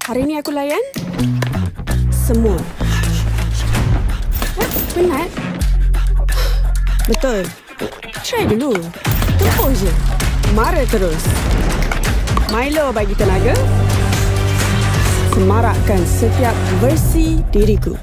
Hari ni aku layan semua. Penat? Betul. Try dulu. Tempoh je. Mara terus. Milo bagi tenaga. Semarakkan setiap versi diriku.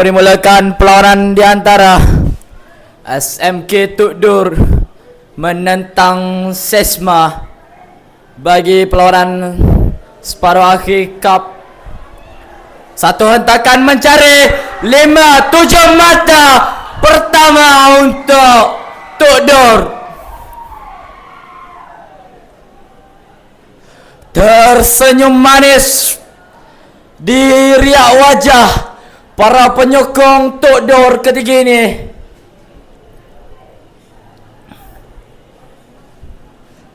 Dimulakan perlawanan di antara SMK Tuk Dur menentang Sesma bagi perlawanan separuh akhir Cup. Satu hentakan mencari 5-7 mata pertama untuk Tuk Dur. Tersenyum manis di riak wajah para penyokong Tuk Dur ketiga ini.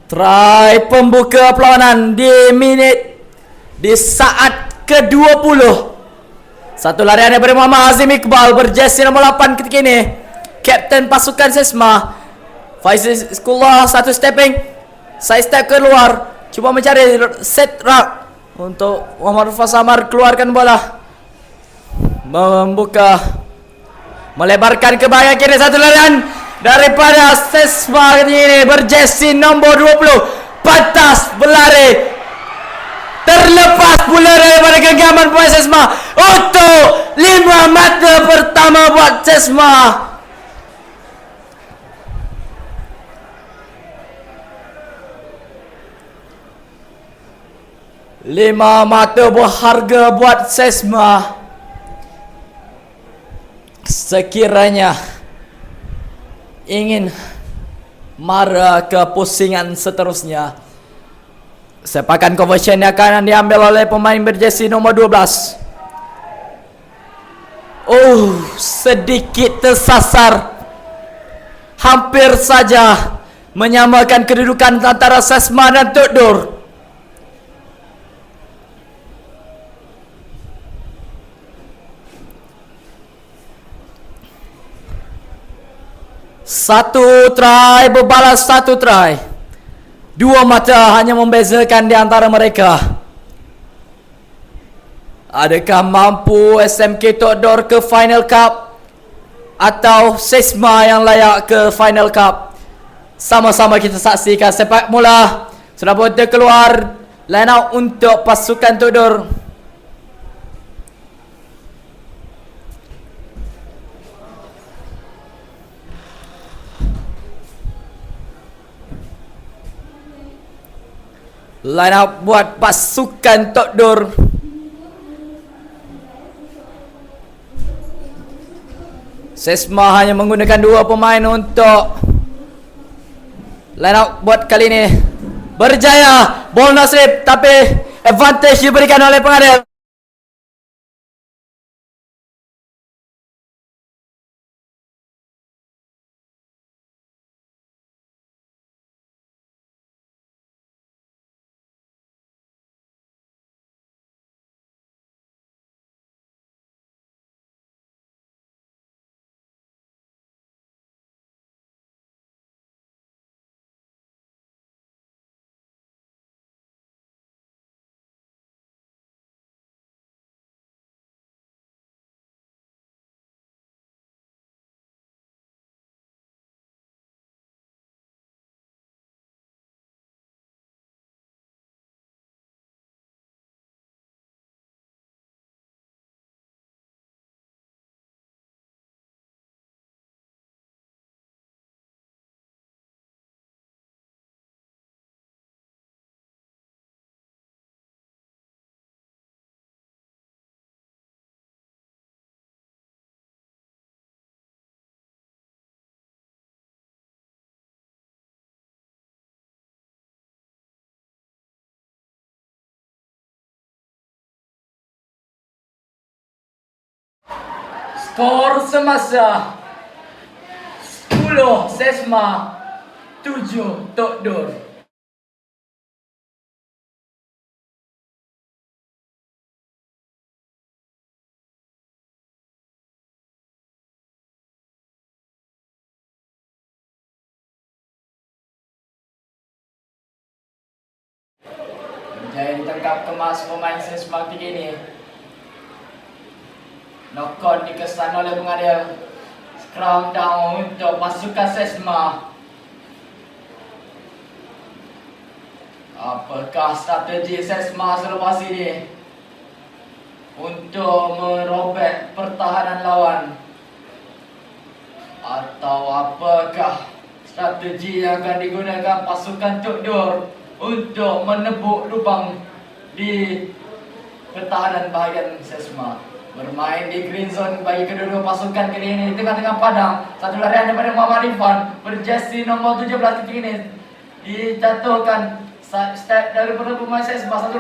Try pembuka perlawanan di saat ke-20. Satu larian daripada Muhammad Azim Iqbal berjersey nombor 8 ketika ini, kapten pasukan Sesma. Faizullah satu stepping, side step keluar, cuba mencari set rak untuk Muhammad Fasamar keluarkan bola. Membuka, melebarkan ke bahagian kiri, satu larian daripada Sesma ini berjersey nombor 20, pantas berlari, terlepas pula daripada genggaman pemain Sesma untuk 5 mata pertama buat Sesma. Lima mata berharga buat Sesma. Sekiranya ingin mara ke pusingan seterusnya, sepakan conversion akan diambil oleh pemain berjersey nombor 12. Sedikit tersasar, hampir saja menyamakan kedudukan antara Sesma dan Tuk Dur. Satu try berbalas satu try. Dua mata hanya membezakan di antara mereka. Adakah mampu SMK Tuk Dur ke Final Cup atau Sesma yang layak ke Final Cup? Sama-sama kita saksikan. Sepak mula sudah pun keluar line out untuk pasukan Tuk Dur. Line up buat pasukan Tuk Dur. Sesma hanya menggunakan 2 pemain untuk line up buat kali ini. Berjaya, ball no slip, tapi advantage diberikan oleh pengadil. Skor semasa 10 Sesma, 7 Tok Dur. Jaya ditangkap kemas pemain Sesma ketiga ini. Knock-on dikesan oleh pengadil. Scrum down untuk pasukan Sesma. Apakah strategi Sesma selepas ini untuk merobek pertahanan lawan? Atau apakah strategi yang akan digunakan pasukan Tok Dur untuk menebuk lubang di pertahanan bahagian Sesma? Bermain di green zone bagi kedua-dua pasukan kali ini di tengah-tengah padang. Satu larian daripada Muhammad Irfan berjersey nomor 17 ketika ini dijatuhkan step daripada pemain Sesma. Satu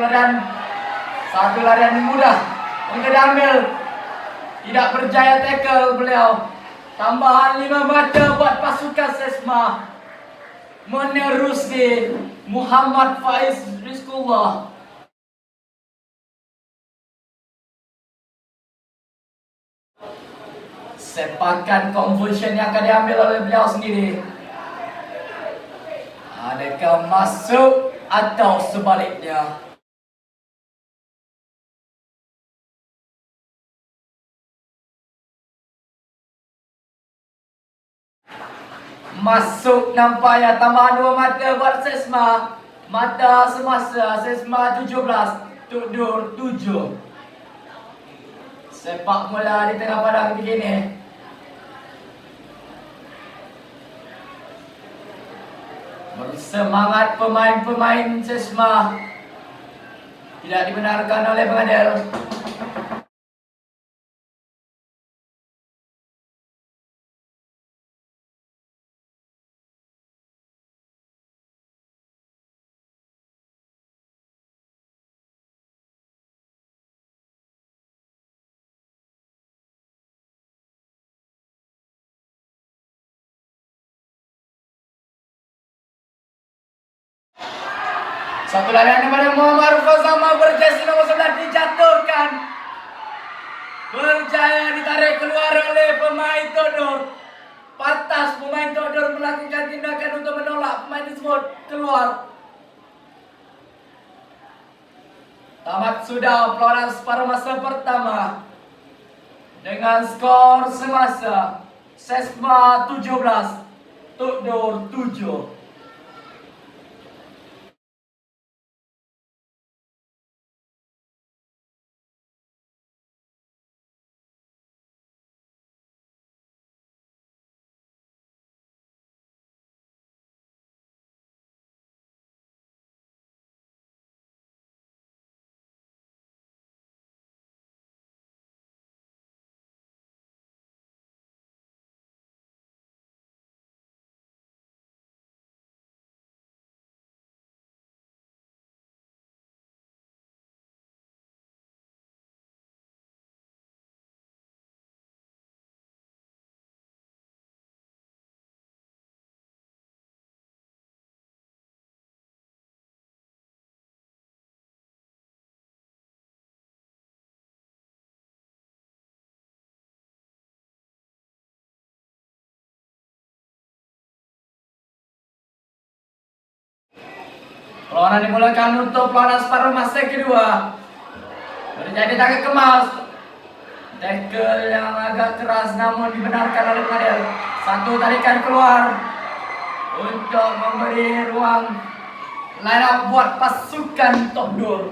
larian mudah untuk diambil, tidak berjaya tackle beliau. Tambahan 5 mata buat pasukan Sesma menerusi Muhammad Faiz Rizkullah. Sepakan conversion yang akan diambil oleh beliau sendiri. Adakah masuk atau sebaliknya? Masuk nampaknya, tambahan 2 mata buat Sesma. Mata semasa Sesma 17, Tok Dur 7. Sepak bola di tengah padang begini. Bersemangat pemain-pemain Sesma. Tidak dibenarkan oleh pengadil. Satu larian daripada Muhammad Fazama berjersey nomor 11 dijatuhkan. Berjaya ditarik keluar oleh pemain Tok Dur. Pantas pemain Tok Dur melakukan tindakan untuk menolak pemain tersebut keluar. Tamat sudah perlawanan separuh masa pertama dengan skor semasa Sesma 17, Tok Dur 7. Perlawanan dimulakan untuk perlawanan separuh masa kedua. Terjadi tackle kemas. Tackle yang agak keras namun dibenarkan oleh pengadil. Satu tarikan keluar untuk memberi ruang line up buat pasukan Tok Dur.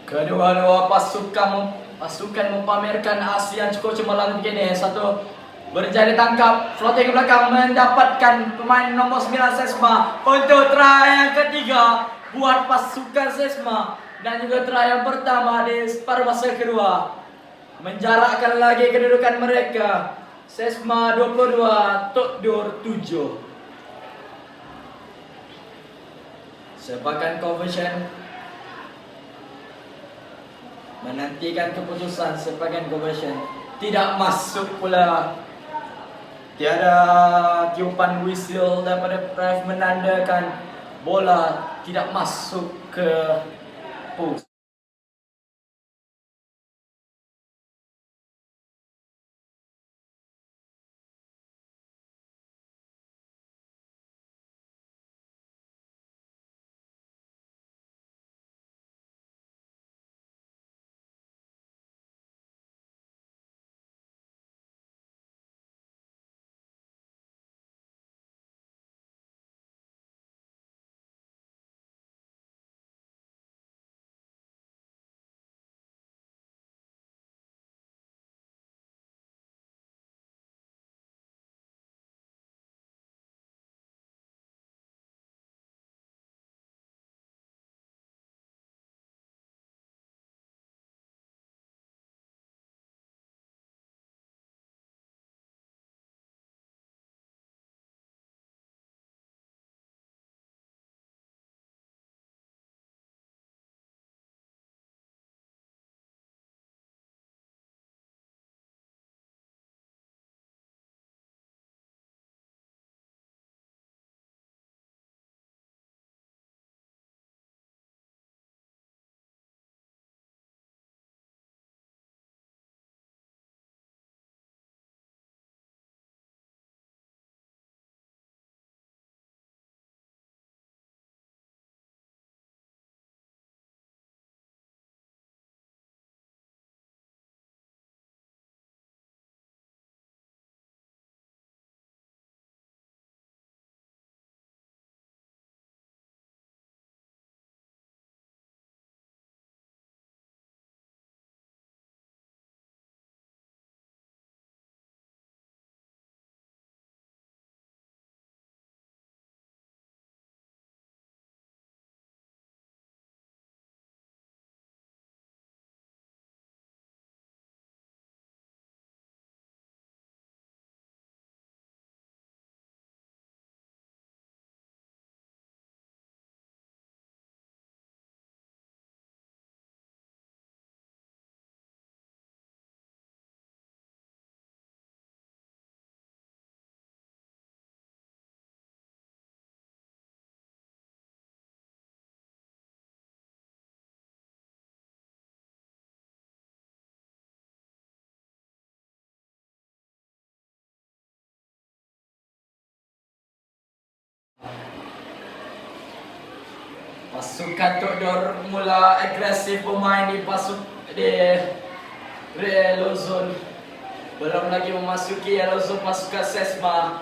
Kedua-dua pasukan memamerkan aksi yang cukup cemerlang begini. Satu berjaya ditangkap, floating ke belakang mendapatkan pemain nomor 9 Sesma untuk try yang ketiga buat pasukan Sesma. dan juga try yang pertama di separuh masa kedua. Menjarakkan lagi kedudukan mereka. Sesma 22, Tokdur 7. Sepakan conversion. Menantikan keputusan sepakan conversion. Tidak masuk pula. Tiada tiupan whistle daripada ref menandakan bola tidak masuk ke post. Pasukan Tokdur mula agresif bermain di yellow zone. Belum lagi memasuki yellow zone pasukan Sesma.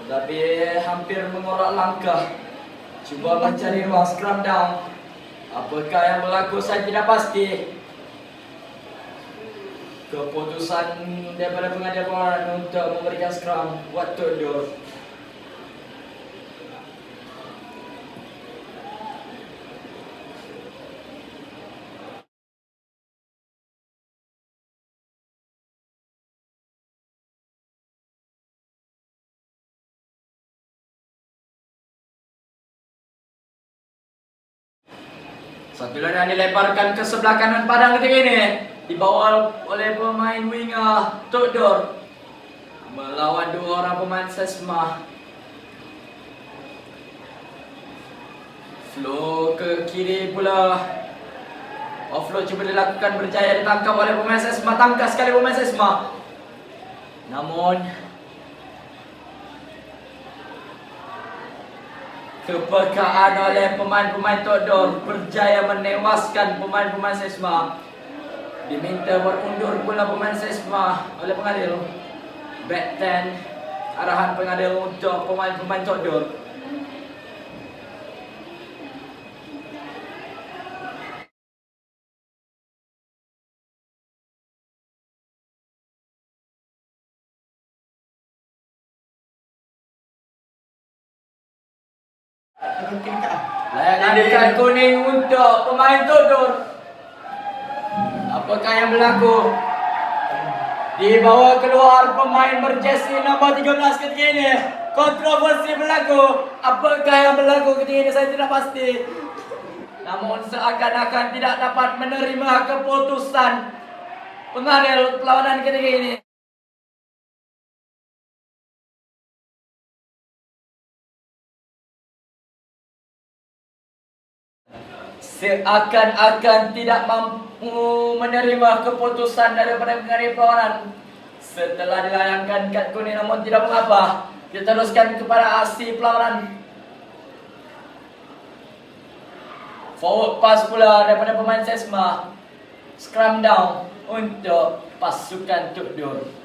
Tetapi hampir mengorak langkah. Cuba mencari ruang scrum down. Apakah yang berlaku saya tidak pasti. Keputusan daripada pengadilan untuk memberikan scrum buat Tokdur. Satu larian dilemparkan ke sebelah kanan padang ketika ini. Dibawa oleh pemain winger Tokdur. Melawan dua orang pemain Sesma. Flow ke kiri pula. Offload cuba dilakukan, berjaya ditangkap oleh pemain Sesma. Tangkas sekali pemain Sesma. Namun kepekaan oleh pemain-pemain Tokdur berjaya menewaskan pemain-pemain Sesma. Diminta berundur pula pemain Sesma oleh pengadil. Back 10 arahan pengadil untuk pemain-pemain Tokdur. Mungkin kah? Layakkan kartu kuning untuk pemain Todor. Apakah yang berlaku? Dibawa keluar pemain berjersey nombor 13 ketika ini. Kontroversi berlaku. Apakah yang berlaku ketika ini saya tidak pasti. Namun seakan-akan tidak dapat menerima keputusan pengadil perlawanan ketika ini. Seakan-akan tidak mampu menerima keputusan daripada pengadil perlawanan. Setelah dilayangkan kad kuning, namun tidak mengapa, diteruskan kepada aksi perlawanan. Forward pass pula daripada pemain Sesma. Scrum down untuk pasukan Todor.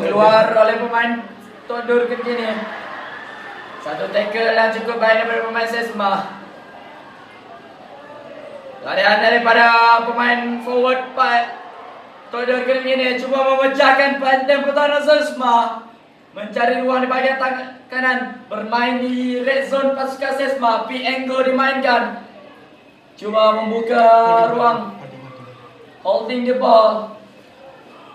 Keluar oleh pemain Todor ketika ini. Satu tackle yang cukup baik daripada pemain Sesma. Larian daripada pemain forward Todor ketika ini cuba memecahkan benteng pertahanan Sesma. Mencari ruang di bahagian kanan. Bermain di red zone pasukan Sesma. P-Angle dimainkan. Cuba membuka ruang. Holding the ball.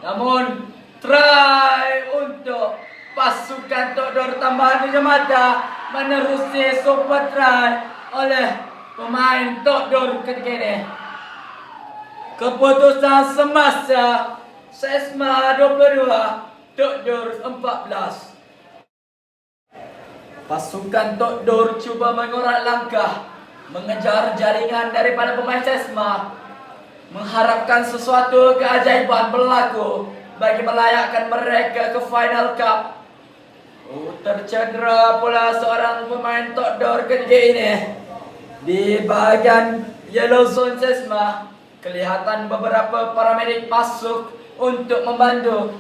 Namun try untuk pasukan Todor tambahan di mata menerusi super try oleh pemain Todor ketika ini. Keputusan semasa Sesma 22, Todor 14. Pasukan Todor cuba mengorak langkah mengejar jaringan daripada pemain Sesma, mengharapkan sesuatu keajaiban berlaku bagi melayakkan mereka ke Final Cup. Tercedera pula seorang pemain Todor ketika ini. Di bahagian yellow zone Sesma, kelihatan beberapa paramedik masuk untuk membantu.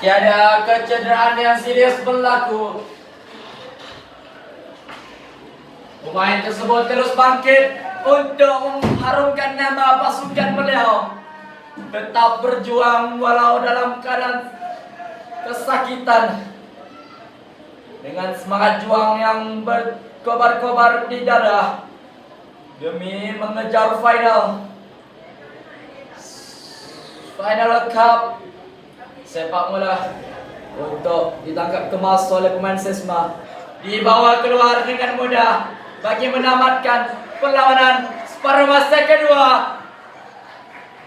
Tiada kecederaan yang serius berlaku. Pemain tersebut terus bangkit untuk mengharumkan nama pasukan beliau. Tetap berjuang walau dalam keadaan kesakitan. Dengan semangat juang yang berkobar-kobar di dada demi mengejar Final Cup sepak bola untuk ditangkap kemas oleh pemain Sesma. Dibawa keluar dengan mudah bagi menamatkan perlawanan separuh masa kedua.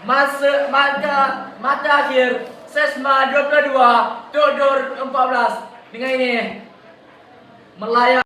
Mata akhir Sesma 22, Todor 14. Dengan ini melayak